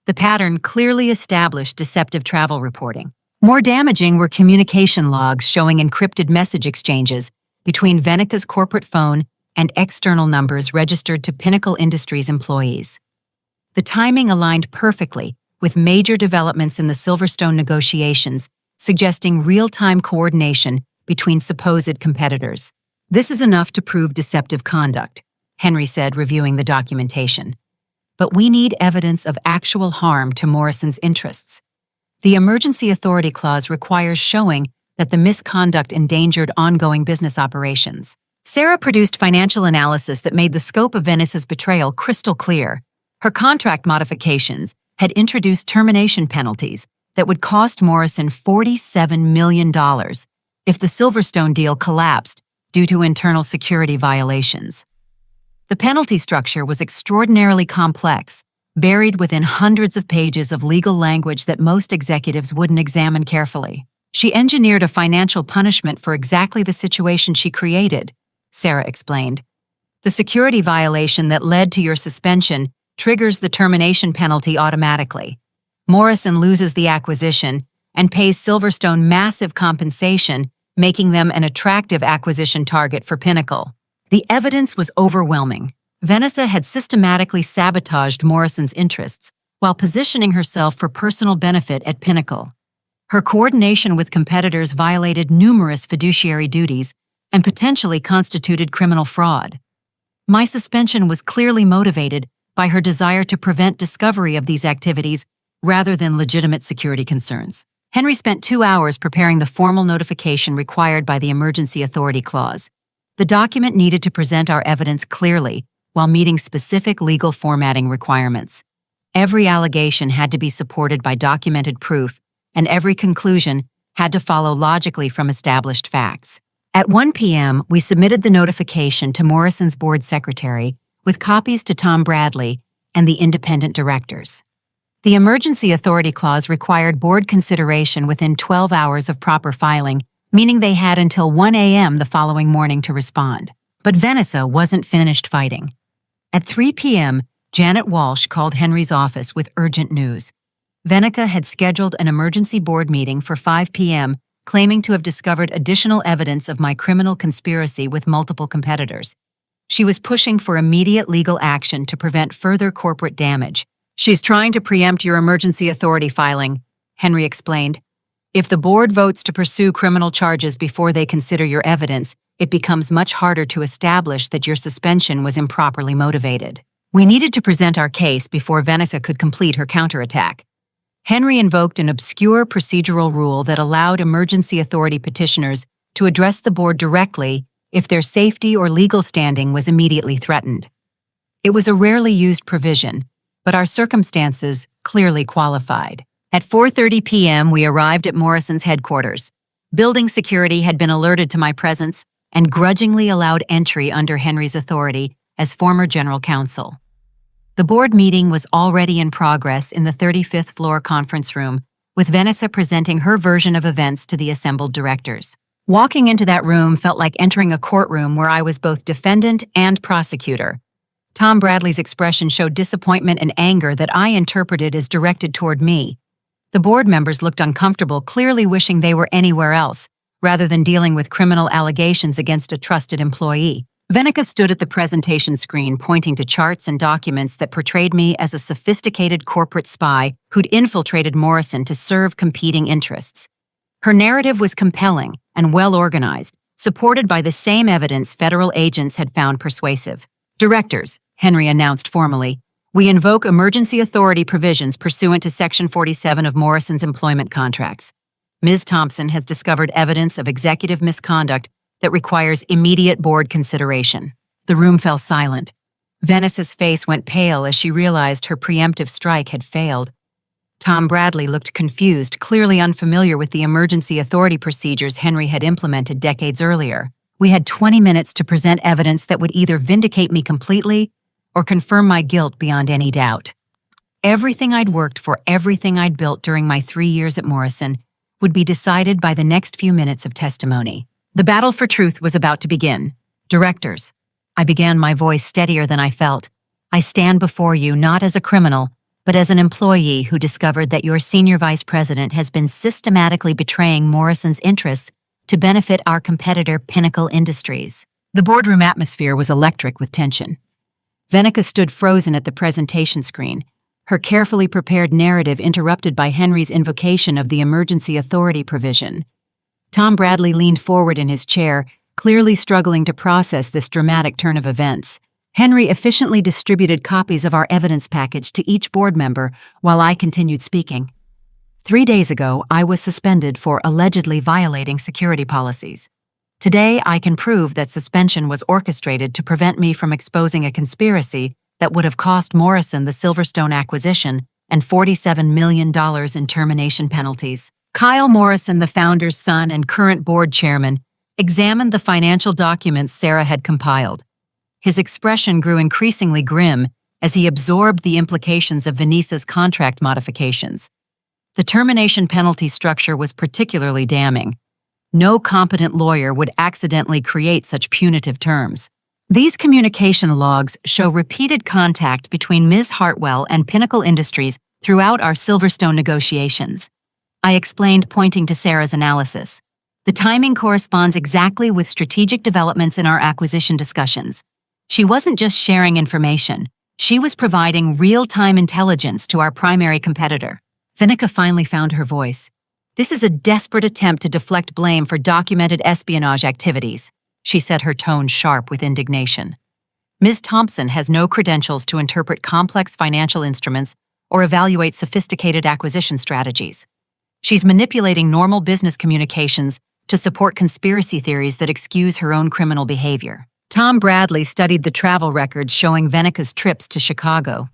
The pattern clearly established deceptive travel reporting. More damaging were communication logs showing encrypted message exchanges between Venica's corporate phone and external numbers registered to Pinnacle Industries employees. The timing aligned perfectly with major developments in the Silverstone negotiations, suggesting real-time coordination between supposed competitors. This is enough to prove deceptive conduct, Henry said, reviewing the documentation. But we need evidence of actual harm to Morrison's interests. The Emergency Authority Clause requires showing that the misconduct endangered ongoing business operations. Sarah produced financial analysis that made the scope of Vanessa's betrayal crystal clear. Her contract modifications had introduced termination penalties that would cost Morrison $47 million, if the Silverstone deal collapsed due to internal security violations. The penalty structure was extraordinarily complex, buried within hundreds of pages of legal language that most executives wouldn't examine carefully. She engineered a financial punishment for exactly the situation she created, Sarah explained. The security violation that led to your suspension triggers the termination penalty automatically. Morrison loses the acquisition and pays Silverstone massive compensation, making them an attractive acquisition target for Pinnacle. The evidence was overwhelming. Vanessa had systematically sabotaged Morrison's interests while positioning herself for personal benefit at Pinnacle. Her coordination with competitors violated numerous fiduciary duties and potentially constituted criminal fraud. My suspension was clearly motivated by her desire to prevent discovery of these activities rather than legitimate security concerns. Henry spent 2 hours preparing the formal notification required by the Emergency Authority Clause. The document needed to present our evidence clearly while meeting specific legal formatting requirements. Every allegation had to be supported by documented proof, and every conclusion had to follow logically from established facts. At 1 p.m., we submitted the notification to Morrison's board secretary with copies to Tom Bradley and the independent directors. The Emergency Authority Clause required board consideration within 12 hours of proper filing, meaning they had until 1 a.m. the following morning to respond. But Vanessa wasn't finished fighting. At 3 p.m., Janet Walsh called Henry's office with urgent news. Venica had scheduled an emergency board meeting for 5 p.m., claiming to have discovered additional evidence of my criminal conspiracy with multiple competitors. She was pushing for immediate legal action to prevent further corporate damage. "She's trying to preempt your emergency authority filing," Henry explained. "If the board votes to pursue criminal charges before they consider your evidence, it becomes much harder to establish that your suspension was improperly motivated." We needed to present our case before Vanessa could complete her counterattack. Henry invoked an obscure procedural rule that allowed emergency authority petitioners to address the board directly if their safety or legal standing was immediately threatened. It was a rarely used provision, but our circumstances clearly qualified. At 4:30 p.m., we arrived at Morrison's headquarters. Building security had been alerted to my presence and grudgingly allowed entry under Henry's authority as former general counsel. The board meeting was already in progress in the 35th floor conference room, with Vanessa presenting her version of events to the assembled directors. Walking into that room felt like entering a courtroom where I was both defendant and prosecutor. Tom Bradley's expression showed disappointment and anger that I interpreted as directed toward me. The board members looked uncomfortable, clearly wishing they were anywhere else, rather than dealing with criminal allegations against a trusted employee. Venica stood at the presentation screen pointing to charts and documents that portrayed me as a sophisticated corporate spy who'd infiltrated Morrison to serve competing interests. Her narrative was compelling and well-organized, supported by the same evidence federal agents had found persuasive. "Directors," Henry announced formally, "we invoke emergency authority provisions pursuant to Section 47 of Morrison's employment contracts. Ms. Thompson has discovered evidence of executive misconduct that requires immediate board consideration." The room fell silent. Vanessa's face went pale as she realized her preemptive strike had failed. Tom Bradley looked confused, clearly unfamiliar with the emergency authority procedures Henry had implemented decades earlier. We had 20 minutes to present evidence that would either vindicate me completely or confirm my guilt beyond any doubt. Everything I'd worked for, everything I'd built during my 3 years at Morrison, would be decided by the next few minutes of testimony. The battle for truth was about to begin. "Directors," I began, my voice steadier than I felt, "I stand before you not as a criminal, but as an employee who discovered that your senior vice president has been systematically betraying Morrison's interests to benefit our competitor Pinnacle Industries." The boardroom atmosphere was electric with tension. Venica stood frozen at the presentation screen, her carefully prepared narrative interrupted by Henry's invocation of the emergency authority provision. Tom Bradley leaned forward in his chair, clearly struggling to process this dramatic turn of events. Henry efficiently distributed copies of our evidence package to each board member while I continued speaking. 3 days ago, I was suspended for allegedly violating security policies. Today, I can prove that suspension was orchestrated to prevent me from exposing a conspiracy that would have cost Morrison the Silverstone acquisition and $47 million in termination penalties. Kyle Morrison, the founder's son and current board chairman, examined the financial documents Sarah had compiled. His expression grew increasingly grim as he absorbed the implications of Vanessa's contract modifications. The termination penalty structure was particularly damning. No competent lawyer would accidentally create such punitive terms. These communication logs show repeated contact between Ms. Hartwell and Pinnacle Industries throughout our Silverstone negotiations. I explained, pointing to Sarah's analysis. The timing corresponds exactly with strategic developments in our acquisition discussions. She wasn't just sharing information. She was providing real-time intelligence to our primary competitor. Venica finally found her voice. This is a desperate attempt to deflect blame for documented espionage activities, she said, her tone sharp with indignation. Ms. Thompson has no credentials to interpret complex financial instruments or evaluate sophisticated acquisition strategies. She's manipulating normal business communications to support conspiracy theories that excuse her own criminal behavior. Tom Bradley studied the travel records showing Venica's trips to Chicago.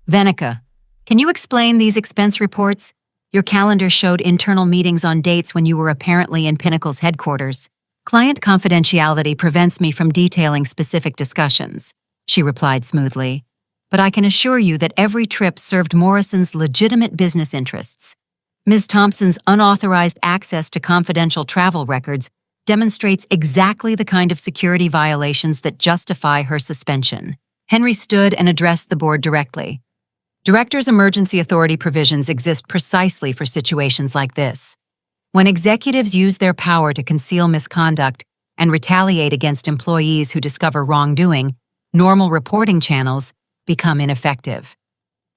Venica, can you explain these expense reports? Your calendar showed internal meetings on dates when you were apparently in Pinnacle's headquarters. Client confidentiality prevents me from detailing specific discussions, she replied smoothly. But I can assure you that every trip served Morrison's legitimate business interests. Ms. Thompson's unauthorized access to confidential travel records demonstrates exactly the kind of security violations that justify her suspension. Henry stood and addressed the board directly. Directors' emergency authority provisions exist precisely for situations like this. When executives use their power to conceal misconduct and retaliate against employees who discover wrongdoing, normal reporting channels become ineffective.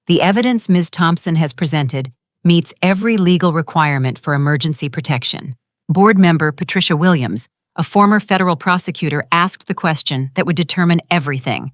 The evidence Ms. Thompson has presented meets every legal requirement for emergency protection. Board member Patricia Williams, a former federal prosecutor, asked the question that would determine everything.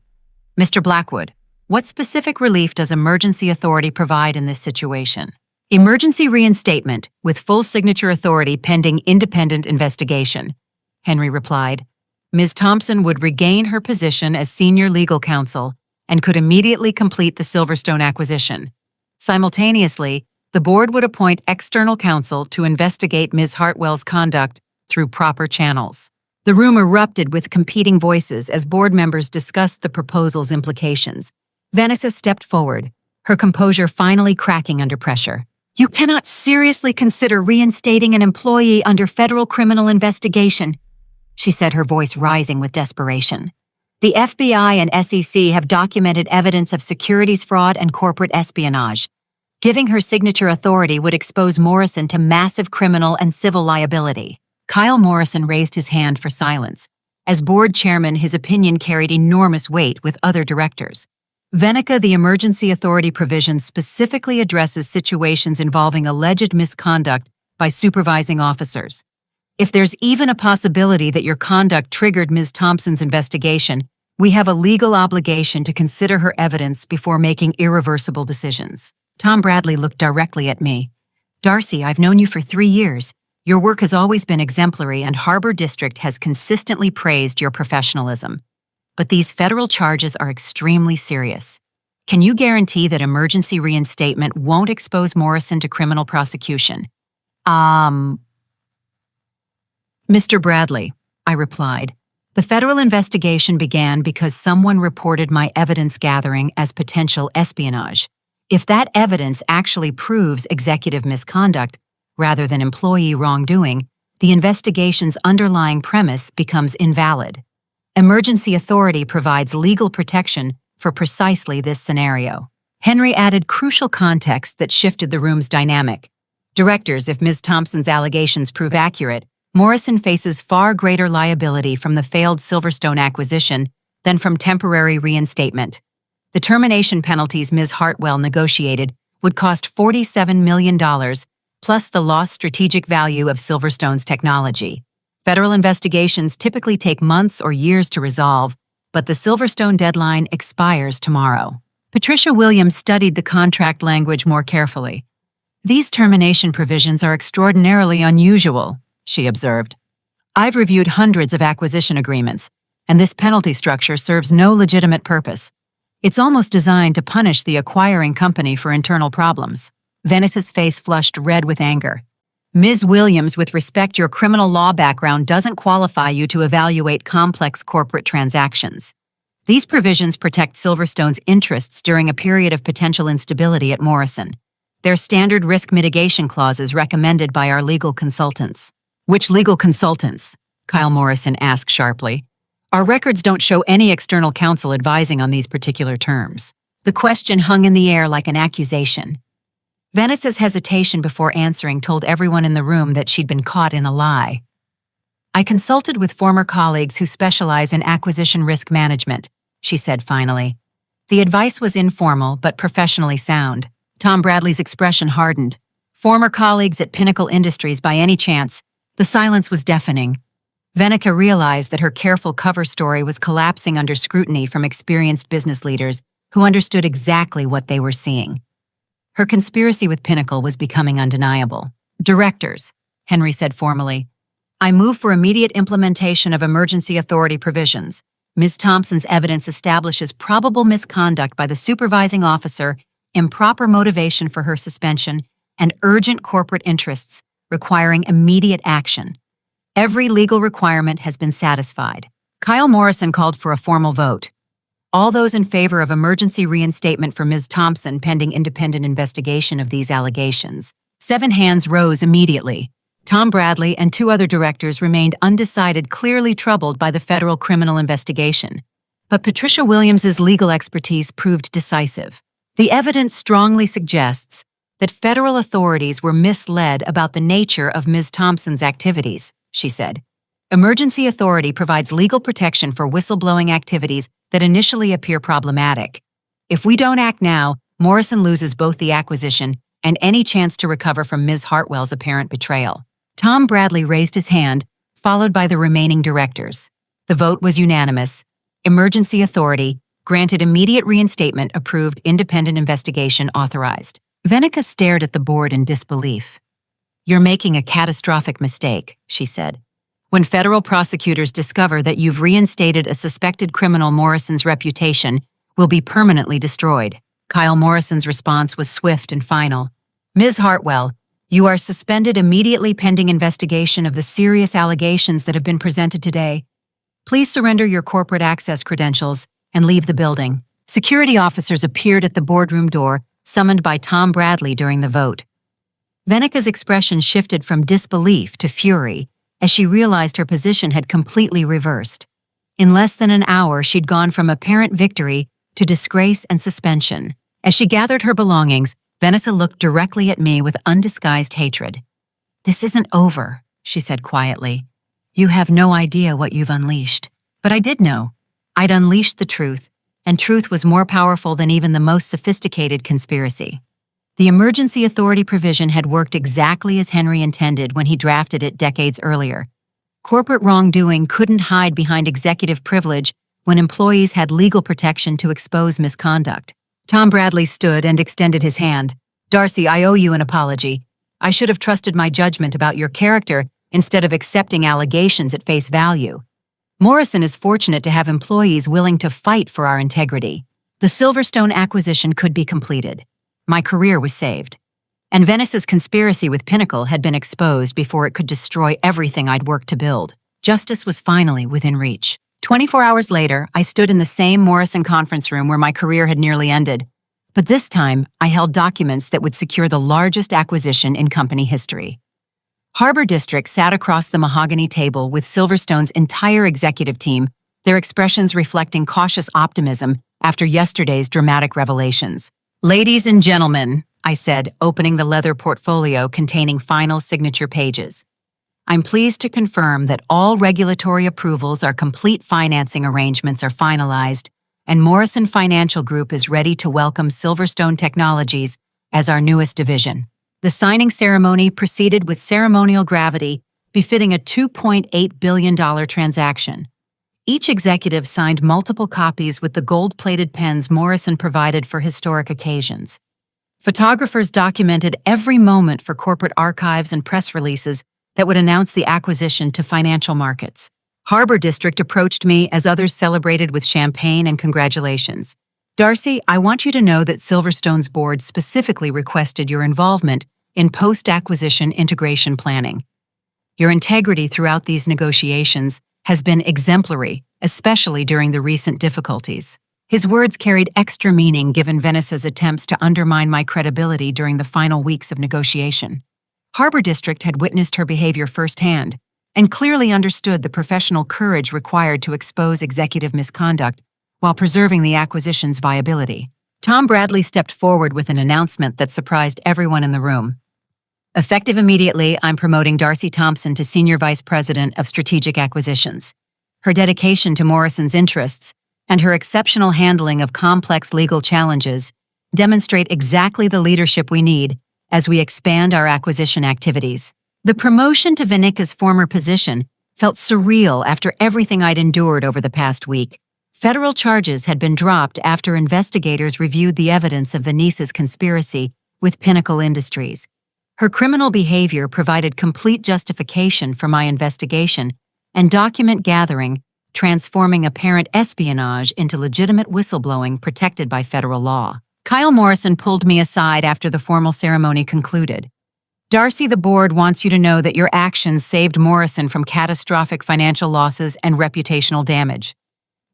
Mr. Blackwood, what specific relief does emergency authority provide in this situation? Emergency reinstatement with full signature authority pending independent investigation, Henry replied. Ms. Thompson would regain her position as senior legal counsel and could immediately complete the Silverstone acquisition. Simultaneously, the board would appoint external counsel to investigate Ms. Hartwell's conduct through proper channels. The room erupted with competing voices as board members discussed the proposal's implications. Vanessa stepped forward, her composure finally cracking under pressure. You cannot seriously consider reinstating an employee under federal criminal investigation, she said, her voice rising with desperation. The FBI and SEC have documented evidence of securities fraud and corporate espionage. Giving her signature authority would expose Morrison to massive criminal and civil liability. Kyle Morrison raised his hand for silence. As board chairman, his opinion carried enormous weight with other directors. Venica, the emergency authority provision, specifically addresses situations involving alleged misconduct by supervising officers. If there's even a possibility that your conduct triggered Ms. Thompson's investigation, we have a legal obligation to consider her evidence before making irreversible decisions. Tom Bradley looked directly at me. Darcy, I've known you for 3 years. Your work has always been exemplary, and Harbor District has consistently praised your professionalism. But these federal charges are extremely serious. Can you guarantee that emergency reinstatement won't expose Morrison to criminal prosecution? Mr. Bradley, I replied. The federal investigation began because someone reported my evidence gathering as potential espionage. If that evidence actually proves executive misconduct rather than employee wrongdoing, the investigation's underlying premise becomes invalid. Emergency authority provides legal protection for precisely this scenario. Henry added crucial context that shifted the room's dynamic. Directors, if Ms. Thompson's allegations prove accurate, Morrison faces far greater liability from the failed Silverstone acquisition than from temporary reinstatement. The termination penalties Ms. Hartwell negotiated would cost $47 million, plus the lost strategic value of Silverstone's technology. Federal investigations typically take months or years to resolve, but the Silverstone deadline expires tomorrow. Patricia Williams studied the contract language more carefully. These termination provisions are extraordinarily unusual, she observed. I've reviewed hundreds of acquisition agreements, and this penalty structure serves no legitimate purpose. It's almost designed to punish the acquiring company for internal problems. Vanessa's face flushed red with anger. Ms. Williams, with respect, your criminal law background doesn't qualify you to evaluate complex corporate transactions. These provisions protect Silverstone's interests during a period of potential instability at Morrison. They're standard risk mitigation clauses recommended by our legal consultants. Which legal consultants? Kyle Morrison asked sharply. Our records don't show any external counsel advising on these particular terms. The question hung in the air like an accusation. Vanessa's hesitation before answering told everyone in the room that she'd been caught in a lie. I consulted with former colleagues who specialize in acquisition risk management, she said finally. The advice was informal but professionally sound. Tom Bradley's expression hardened. Former colleagues at Pinnacle Industries, by any chance? The silence was deafening. Venica realized that her careful cover story was collapsing under scrutiny from experienced business leaders who understood exactly what they were seeing. Her conspiracy with Pinnacle was becoming undeniable. Directors, Henry said formally, I move for immediate implementation of emergency authority provisions. Ms. Thompson's evidence establishes probable misconduct by the supervising officer, improper motivation for her suspension, and urgent corporate interests requiring immediate action. Every legal requirement has been satisfied. Kyle Morrison called for a formal vote. All those in favor of emergency reinstatement for Ms. Thompson pending independent investigation of these allegations. 7 hands rose immediately. Tom Bradley and 2 other directors remained undecided, clearly troubled by the federal criminal investigation. But Patricia Williams's legal expertise proved decisive. The evidence strongly suggests that federal authorities were misled about the nature of Ms. Thompson's activities, she said. Emergency authority provides legal protection for whistleblowing activities that initially appear problematic. If we don't act now, Morrison loses both the acquisition and any chance to recover from Ms. Hartwell's apparent betrayal. Tom Bradley raised his hand, followed by the remaining directors. The vote was unanimous. Emergency authority, granted immediate reinstatement, approved, independent investigation authorized. Venica stared at the board in disbelief. You're making a catastrophic mistake, she said. When federal prosecutors discover that you've reinstated a suspected criminal, Morrison's reputation will be permanently destroyed. Kyle Morrison's response was swift and final. Ms. Hartwell, you are suspended immediately pending investigation of the serious allegations that have been presented today. Please surrender your corporate access credentials and leave the building. Security officers appeared at the boardroom door, summoned by Tom Bradley during the vote. Venica's expression shifted from disbelief to fury as she realized her position had completely reversed. In less than an hour, she'd gone from apparent victory to disgrace and suspension. As she gathered her belongings, Vanessa looked directly at me with undisguised hatred. This isn't over, she said quietly. You have no idea what you've unleashed. But I did know. I'd unleashed the truth, and truth was more powerful than even the most sophisticated conspiracy. The emergency authority provision had worked exactly as Henry intended when he drafted it decades earlier. Corporate wrongdoing couldn't hide behind executive privilege when employees had legal protection to expose misconduct. Tom Bradley stood and extended his hand. Darcy, I owe you an apology. I should have trusted my judgment about your character instead of accepting allegations at face value. Morrison is fortunate to have employees willing to fight for our integrity. The Silverstone acquisition could be completed. My career was saved. And Vanessa's conspiracy with Pinnacle had been exposed before it could destroy everything I'd worked to build. Justice was finally within reach. 24 hours later, I stood in the same Morrison conference room where my career had nearly ended. But this time, I held documents that would secure the largest acquisition in company history. Harbor District sat across the mahogany table with Silverstone's entire executive team, their expressions reflecting cautious optimism after yesterday's dramatic revelations. Ladies and gentlemen, I said, opening the leather portfolio containing final signature pages. I'm pleased to confirm that all regulatory approvals, our complete financing arrangements are finalized, and Morrison Financial Group is ready to welcome Silverstone Technologies as our newest division. The signing ceremony proceeded with ceremonial gravity befitting a $2.8 billion transaction. Each executive signed multiple copies with the gold-plated pens Morrison provided for historic occasions. Photographers documented every moment for corporate archives and press releases that would announce the acquisition to financial markets. Harbor District approached me as others celebrated with champagne and congratulations. Darcy, I want you to know that Silverstone's board specifically requested your involvement in post-acquisition integration planning. Your integrity throughout these negotiations has been exemplary, especially during the recent difficulties. His words carried extra meaning given Vanessa's attempts to undermine my credibility during the final weeks of negotiation. Harbor District had witnessed her behavior firsthand and clearly understood the professional courage required to expose executive misconduct while preserving the acquisition's viability. Tom Bradley stepped forward with an announcement that surprised everyone in the room. Effective immediately, I'm promoting Darcy Thompson to Senior Vice President of Strategic Acquisitions. Her dedication to Morrison's interests and her exceptional handling of complex legal challenges demonstrate exactly the leadership we need as we expand our acquisition activities. The promotion to Venica's former position felt surreal after everything I'd endured over the past week. Federal charges had been dropped after investigators reviewed the evidence of Vanessa's conspiracy with Pinnacle Industries. Her criminal behavior provided complete justification for my investigation and document gathering, transforming apparent espionage into legitimate whistleblowing protected by federal law. Kyle Morrison pulled me aside after the formal ceremony concluded. Darcy, the board wants you to know that your actions saved Morrison from catastrophic financial losses and reputational damage.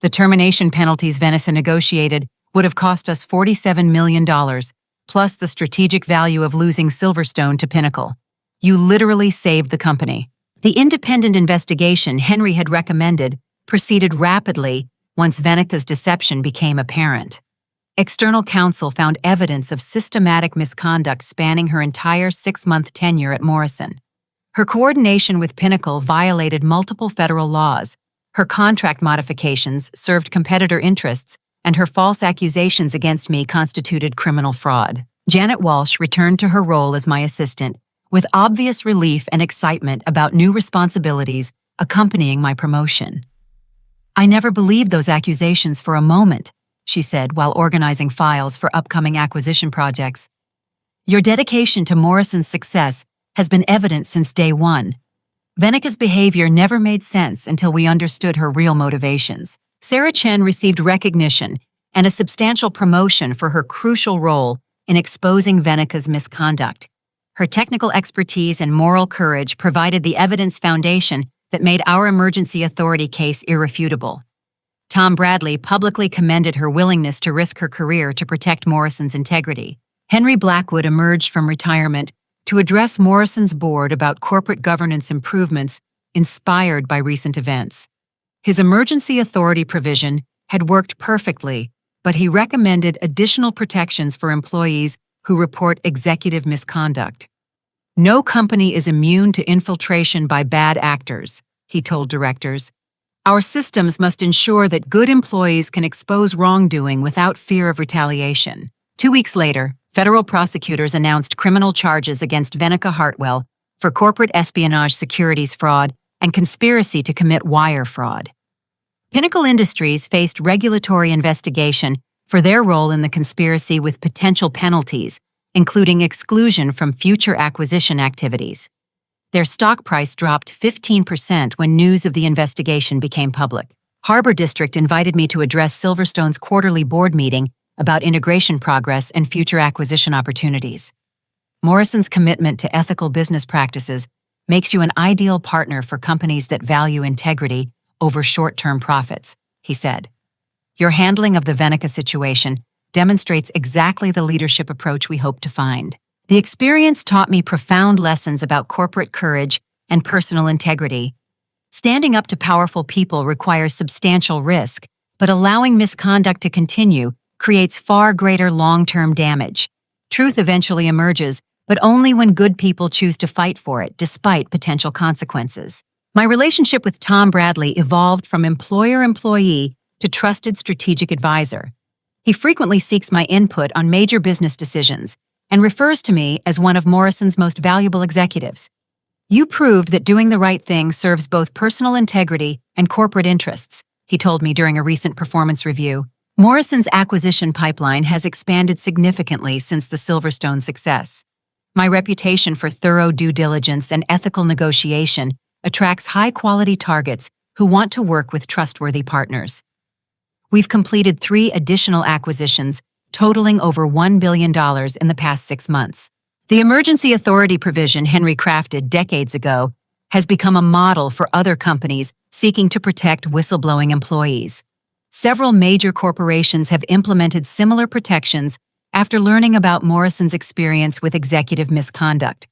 The termination penalties Vanessa negotiated would have cost us $47 million, plus the strategic value of losing Silverstone to Pinnacle. You literally saved the company. The independent investigation Henry had recommended proceeded rapidly once Venica's deception became apparent. External counsel found evidence of systematic misconduct spanning her entire 6-month tenure at Morrison. Her coordination with Pinnacle violated multiple federal laws, her contract modifications served competitor interests, and her false accusations against me constituted criminal fraud. Janet Walsh returned to her role as my assistant, with obvious relief and excitement about new responsibilities accompanying my promotion. I never believed those accusations for a moment, she said while organizing files for upcoming acquisition projects. Your dedication to Morrison's success has been evident since day one. Venica's behavior never made sense until we understood her real motivations. Sarah Chen received recognition and a substantial promotion for her crucial role in exposing Venica's misconduct. Her technical expertise and moral courage provided the evidence foundation that made our emergency authority case irrefutable. Tom Bradley publicly commended her willingness to risk her career to protect Morrison's integrity. Henry Blackwood emerged from retirement to address Morrison's board about corporate governance improvements inspired by recent events. His emergency authority provision had worked perfectly, but he recommended additional protections for employees who report executive misconduct. No company is immune to infiltration by bad actors, he told directors. Our systems must ensure that good employees can expose wrongdoing without fear of retaliation. 2 weeks later, federal prosecutors announced criminal charges against Venica Hartwell for corporate espionage, securities fraud, and conspiracy to commit wire fraud. Pinnacle Industries faced regulatory investigation for their role in the conspiracy with potential penalties, including exclusion from future acquisition activities. Their stock price dropped 15% when news of the investigation became public. Harbor District invited me to address Silverstone's quarterly board meeting about integration progress and future acquisition opportunities. Morrison's commitment to ethical business practices makes you an ideal partner for companies that value integrity over short-term profits, he said. Your handling of the Venica situation demonstrates exactly the leadership approach we hope to find. The experience taught me profound lessons about corporate courage and personal integrity. Standing up to powerful people requires substantial risk, but allowing misconduct to continue creates far greater long-term damage. Truth eventually emerges, but only when good people choose to fight for it, despite potential consequences. My relationship with Tom Bradley evolved from employer-employee to trusted strategic advisor. He frequently seeks my input on major business decisions and refers to me as one of Morrison's most valuable executives. You proved that doing the right thing serves both personal integrity and corporate interests, he told me during a recent performance review. Morrison's acquisition pipeline has expanded significantly since the Silverstone success. My reputation for thorough due diligence and ethical negotiation attracts high-quality targets who want to work with trustworthy partners. We've completed 3 additional acquisitions, totaling over $1 billion in the past 6 months. The emergency authority provision Henry crafted decades ago has become a model for other companies seeking to protect whistleblowing employees. Several major corporations have implemented similar protections after learning about Morrison's experience with executive misconduct.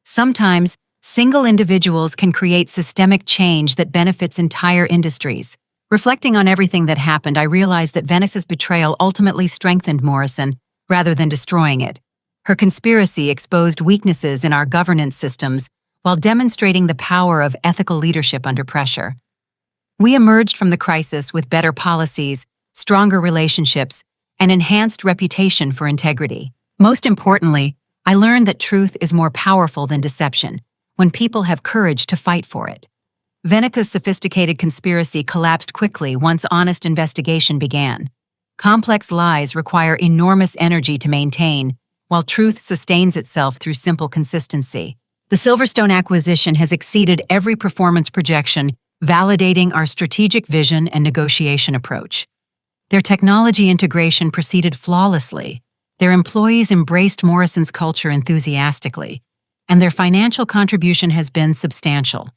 Sometimes, single individuals can create systemic change that benefits entire industries. Reflecting on everything that happened, I realized that Vanessa's betrayal ultimately strengthened Morrison rather than destroying it. Her conspiracy exposed weaknesses in our governance systems while demonstrating the power of ethical leadership under pressure. We emerged from the crisis with better policies, stronger relationships, and enhanced reputation for integrity. Most importantly, I learned that truth is more powerful than deception when people have courage to fight for it. Venica's sophisticated conspiracy collapsed quickly once honest investigation began. Complex lies require enormous energy to maintain, while truth sustains itself through simple consistency. The Silverstone acquisition has exceeded every performance projection, validating our strategic vision and negotiation approach. Their technology integration proceeded flawlessly, their employees embraced Morrison's culture enthusiastically, and their financial contribution has been substantial.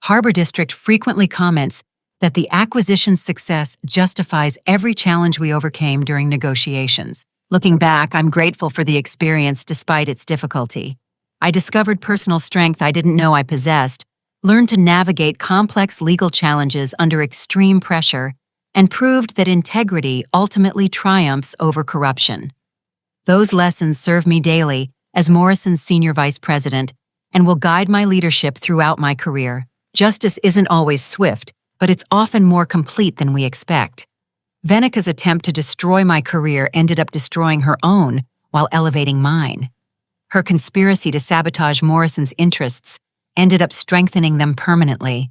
Harbor District frequently comments that the acquisition's success justifies every challenge we overcame during negotiations. Looking back, I'm grateful for the experience despite its difficulty. I discovered personal strength I didn't know I possessed, learned to navigate complex legal challenges under extreme pressure, and proved that integrity ultimately triumphs over corruption. Those lessons serve me daily as Morrison's senior vice president and will guide my leadership throughout my career. Justice isn't always swift, but it's often more complete than we expect. Venica's attempt to destroy my career ended up destroying her own while elevating mine. Her conspiracy to sabotage Morrison's interests ended up strengthening them permanently.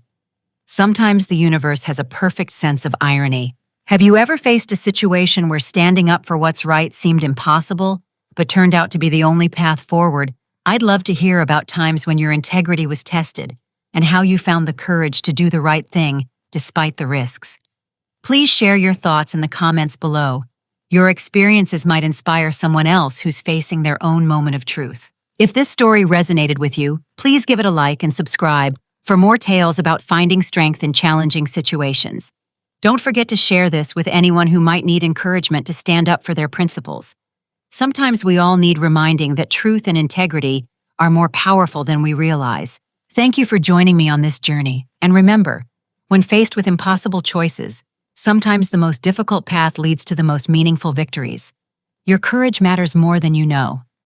Sometimes the universe has a perfect sense of irony. Have you ever faced a situation where standing up for what's right seemed impossible, but turned out to be the only path forward? I'd love to hear about times when your integrity was tested and how you found the courage to do the right thing despite the risks. Please share your thoughts in the comments below. Your experiences might inspire someone else who's facing their own moment of truth. If this story resonated with you, please give it a like and subscribe for more tales about finding strength in challenging situations. Don't forget to share this with anyone who might need encouragement to stand up for their principles. Sometimes we all need reminding that truth and integrity are more powerful than we realize. Thank you for joining me on this journey. And remember, when faced with impossible choices, sometimes the most difficult path leads to the most meaningful victories. Your courage matters more than you know.